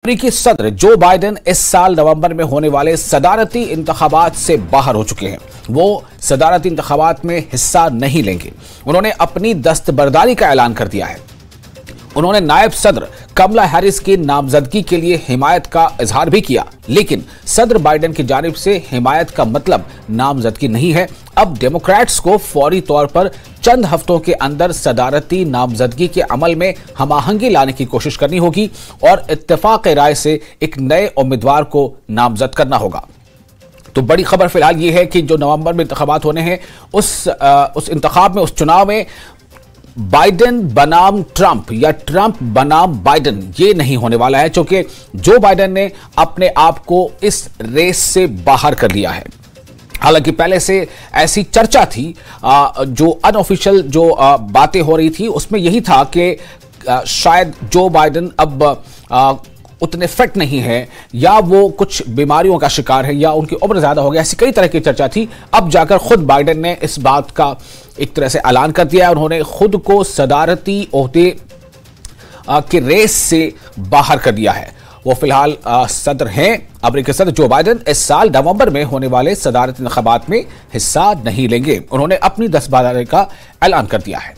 अमेरिकी सदर Joe Biden इस साल नवंबर में होने वाले सदारती इंतखाबात से बाहर हो चुके हैं। वो सदारती इंतखाबात में हिस्सा नहीं लेंगे। उन्होंने अपनी दस्तबरदारी का ऐलान कर दिया है। उन्होंने नायब सदर कमला हैरिस की नामजदगी के लिए हिमायत का इजहार भी किया, लेकिन सदर बाइडेन की जानिब से हिमायत का मतलब नामजदगी नहीं है। अब डेमोक्रेट्स को फौरी तौर पर चंद हफ्तों के अंदर सदारती नामजदगी के अमल में हमाहंगी लाने की कोशिश करनी होगी और इत्तेफाक राय से एक नए उम्मीदवार को नामजद करना होगा। तो बड़ी खबर फिलहाल ये है कि जो नवंबर में इंतखाबात होने हैं, उस चुनाव में बाइडेन बनाम ट्रंप या ट्रंप बनाम बाइडेन ये नहीं होने वाला है, क्योंकि जो बाइडेन ने अपने आप को इस रेस से बाहर कर लिया है। हालांकि पहले से ऐसी चर्चा थी, जो अनऑफिशियल जो बातें हो रही थी उसमें यही था कि शायद जो बाइडेन अब उतने फिट नहीं है, या वो कुछ बीमारियों का शिकार है, या उनकी उम्र ज्यादा हो गई। ऐसी कई तरह की चर्चा थी। अब जाकर खुद बाइडेन ने इस बात का एक तरह से ऐलान कर दिया है। उन्होंने खुद को सदारती ओहदे के रेस से बाहर कर दिया है। वो फिलहाल सदर हैं। अमेरिकी सदर जो बाइडेन इस साल नवंबर में होने वाले सदारती इंतखाबात में हिस्सा नहीं लेंगे। उन्होंने अपनी दस्तबरदारी का ऐलान कर दिया है।